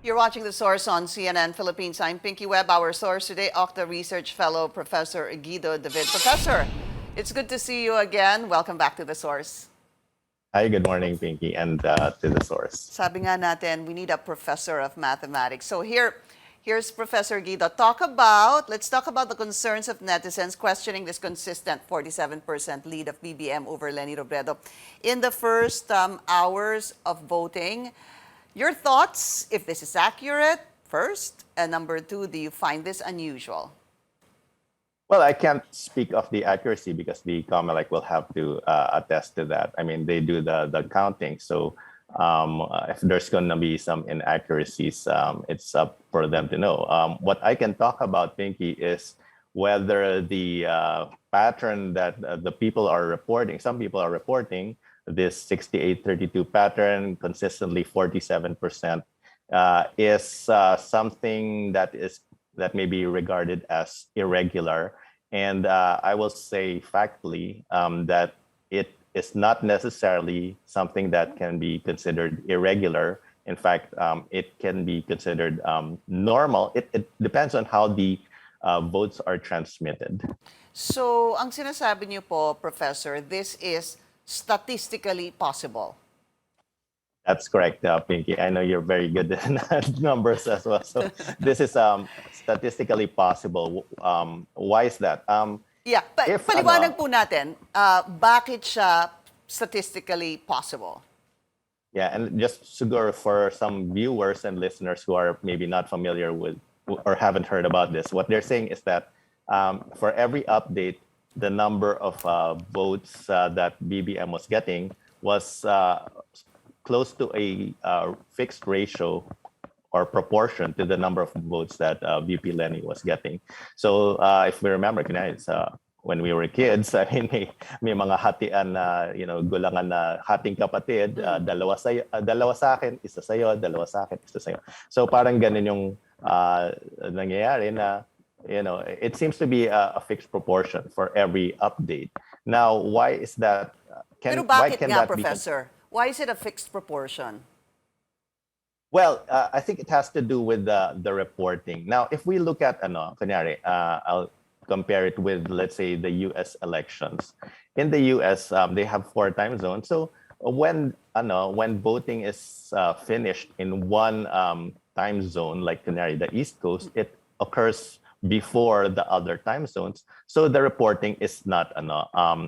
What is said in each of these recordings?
You're watching The Source on CNN Philippines. I'm Pinky Webb. Our source today, OCTA Research Fellow Professor Guido David. Professor, it's good to see you again. Welcome back to The Source. Hi, good morning, Pinky, and to the source. Sabi nga natin, we need a professor of mathematics. So here's Professor Guido. Let's talk about the concerns of netizens questioning this consistent 47% lead of BBM over Leni Robredo in the first hours of voting. Your thoughts, if this is accurate, first, and number two, do you find this unusual? Well, I can't speak of the accuracy because the COMELEC will have to attest to that. I mean, they do the counting. So if there's going to be some inaccuracies, it's up for them to know. What I can talk about, Pinky, is whether the pattern that the people are reporting, some people are reporting, this 68-32 pattern, consistently 47%, is something that may be regarded as irregular. And I will say factually that it is not necessarily something that can be considered irregular. In fact, it can be considered normal. It depends on how the votes are transmitted. So, ang sinasabi niyo po, Professor, this is statistically possible. That's correct, Pinky. I know you're very good at numbers as well. So this is statistically possible. Why is that? Paliwanag po natin, bakit siya statistically possible? Yeah, and just siguro for some viewers and listeners who are maybe not familiar with or haven't heard about this, what they're saying is that for every update, the number of votes that BBM was getting was close to a fixed ratio or proportion to the number of votes that VP Leni was getting. So if we remember, it's, when we were kids, I mean, may mga hatian na, gulangan na hating kapatid, dalawa sa akin, isa sa'yo, dalawa sa akin, isa sa'yo. So parang ganun yung nangyayari na, it seems to be a fixed proportion for every update. Now, why is that? Pero bakit nga, Professor? Why is it a fixed proportion? Well, I think it has to do with the reporting. Now, if we look at, kunyari, I'll compare it with, let's say, the U.S. elections. In the U.S., they have 4 time zones. So when voting is finished in one time zone, like kunyari, the East Coast, it occurs before the other time zones. So the reporting is not,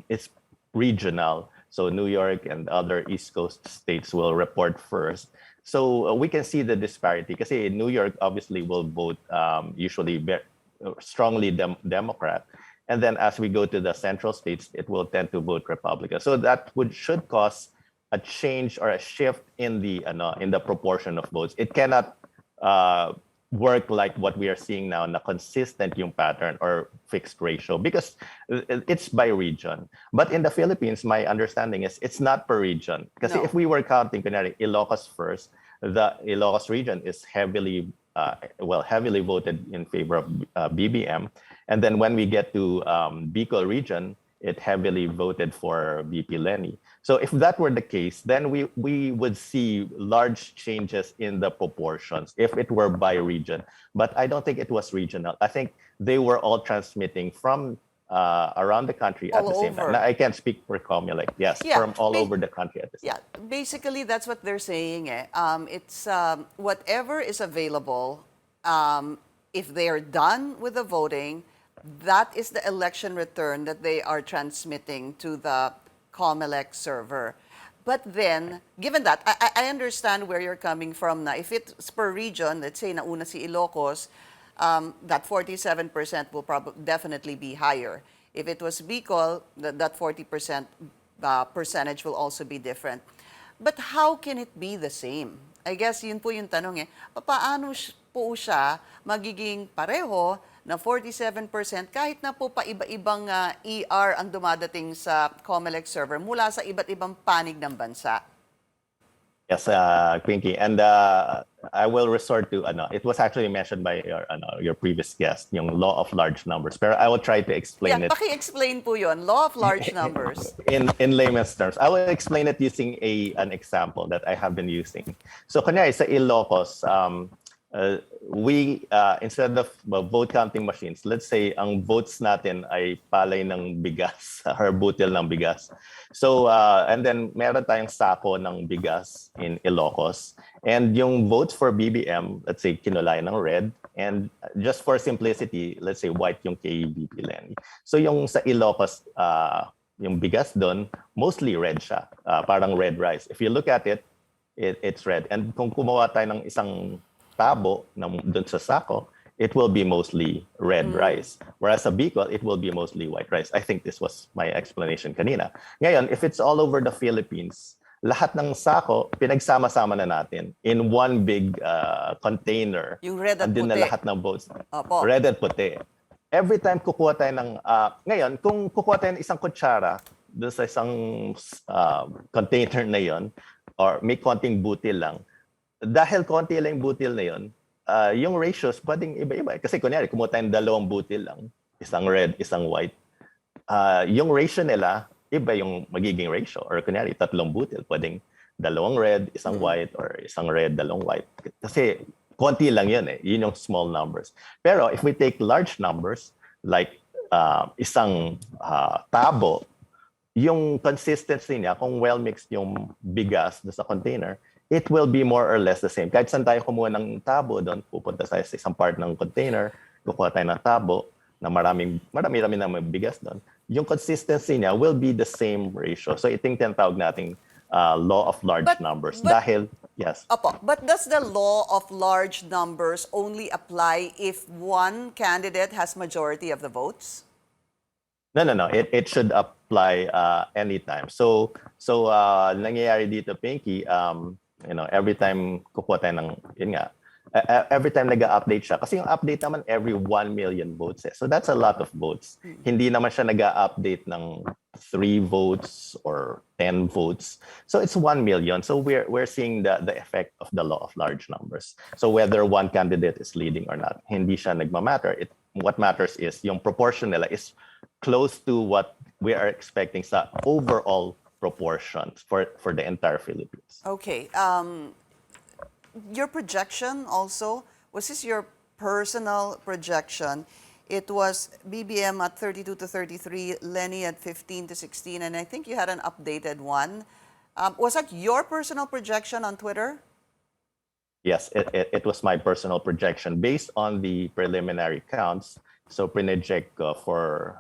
it's regional. So New York and other East Coast states will report first. So we can see the disparity because New York obviously will vote usually very strongly Democrat. And then as we go to the central states, it will tend to vote Republican. So that should cause a change or a shift in the proportion of votes. It cannot work like what we are seeing now, na consistent yung pattern or fixed ratio, because it's by region. But in the Philippines, my understanding is it's not per region. Because if we were counting, Ilocos first, the Ilocos region is heavily voted in favor of BBM. And then when we get to Bicol region, it heavily voted for VP Leni. So if that were the case, then we would see large changes in the proportions if it were by region. But I don't think it was regional. I think they were all transmitting from around the country at the same time. Now, I can't speak for COMELEC. Yes, from all over the country at the same time. Yeah, basically that's what they're saying. It's whatever is available, if they're done with the voting, that is the election return that they are transmitting to the COMELEC server. But then, given that, I understand where you're coming from na. If it's per region, let's say nauna si Ilocos, that 47% will definitely be higher. If it was Bicol, that 40% percentage will also be different. But how can it be the same? I guess yun po yung tanong paano po siya magiging pareho na 47% kahit na po pa iba-ibang ER ang dumadating sa COMELEC server mula sa iba't ibang panig ng bansa? Yes, Pinky, and I will resort to it was actually mentioned by your previous guest, yung law of large numbers. Pero I will try to explain it. Paki-explain po yun, law of large numbers. In layman's terms, I will explain it using an example that I have been using. So, kunyari sa Ilocos, we instead of vote counting machines, let's say ang votes natin ay palay ng bigas or butil ng bigas. So and then meron tayong sako ng bigas in Ilocos, and yung votes for BBM, let's say kinulay ng red, and just for simplicity, let's say white yung kay VP Lenny. So yung sa Ilocos, yung bigas doon, mostly red siya, parang red rice. If you look at it, it's red. And kung kumawa tayo ng isang tabo doon sa sako, it will be mostly red rice. Whereas sa Bicol, it will be mostly white rice. I think this was my explanation kanina. Ngayon, if it's all over the Philippines, lahat ng sako, pinagsama-sama na natin in one big container. Yung red at Andun puti. na lahat ng votes. Opo. Red at puti. Every time kukuha tayo ng... ngayon, kung kukuha tayo ng isang kutsara doon sa isang container na yon, or may konting butil lang, dahil konti lang yung butil na yon, yung ratios pwedeng iba-iba. Kasi kunyari, kumuha tayo ng 2 butil lang, isang red, isang white, yung ratio nila, iba yung magiging ratio. Or kunyari, 3 butil, pwedeng 2 red, isang white, or isang red, 2 white. Kasi konti lang yun eh. Yun yung small numbers. Pero if we take large numbers, like isang tabo, yung consistency niya, kung well-mixed yung bigas sa container, it will be more or less the same. Kahit saan tayo kumuha ng tabo doon, pupunta tayo sa isang part ng container, kukuha tayo ng tabo na marami na may bigas doon, yung consistency niya will be the same ratio. So ito yung tinatawag nating law of large numbers. Dahil, yes. Opo, but does the law of large numbers only apply if one candidate has majority of the votes? No. It should apply anytime. So nangyayari dito, Pinky, every time kukuha tayo ng, yun nga, every time nag-update siya. Kasi yung update naman every 1 million votes. Eh. So that's a lot of votes. Hindi naman siya nag-update ng 3 votes or 10 votes. So it's 1 million. So we're seeing the effect of the law of large numbers. So whether one candidate is leading or not, hindi siya nagmamatter. What matters is yung proportion nila is close to what we are expecting sa overall proportions for the entire Philippines. Okay. Your projection also, was this your personal projection? It was BBM at 32 to 33, Lenny at 15 to 16, and I think you had an updated one. Was that your personal projection on Twitter? Yes, it was my personal projection based on the preliminary counts. So project for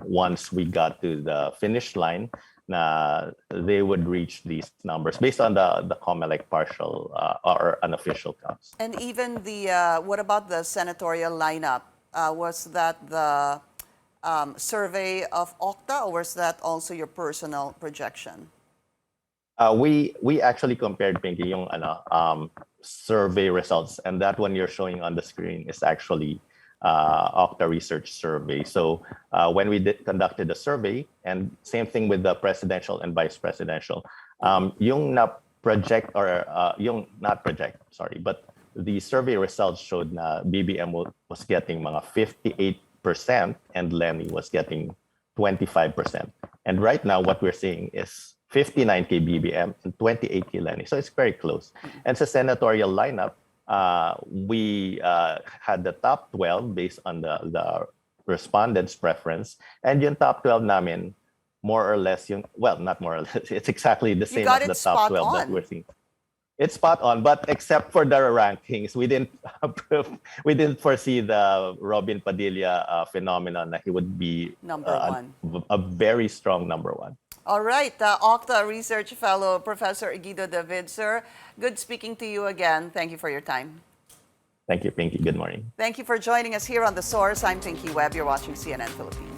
once we got to the finish line, na they would reach these numbers based on the COMELEC partial or unofficial counts. And even the, what about the senatorial lineup? Was that the survey of OCTA, or was that also your personal projection? We actually compared, Pinky, yung survey results, and that one you're showing on the screen is actually OCTA research survey. So when we conducted the survey, and same thing with the presidential and vice presidential, yung na-project or yung not project, sorry, but the survey results showed na BBM was getting mga 58% and Lenny was getting 25%. And right now what we're seeing is 59K BBM and 28K Lenny. So it's very close. And sa senatorial lineup, we had the top 12 based on the respondents' preference. And yung top 12 namin, more or less, not more or less, it's exactly the same as the top 12 that we're seeing. It's spot on, but except for the rankings, we didn't foresee the Robin Padilla phenomenon that he would be number one, a very strong number one. All right, OCTA Research Fellow, Professor Guido David, sir. Good speaking to you again. Thank you for your time. Thank you, Pinky. Good morning. Thank you for joining us here on The Source. I'm Pinky Webb. You're watching CNN Philippines.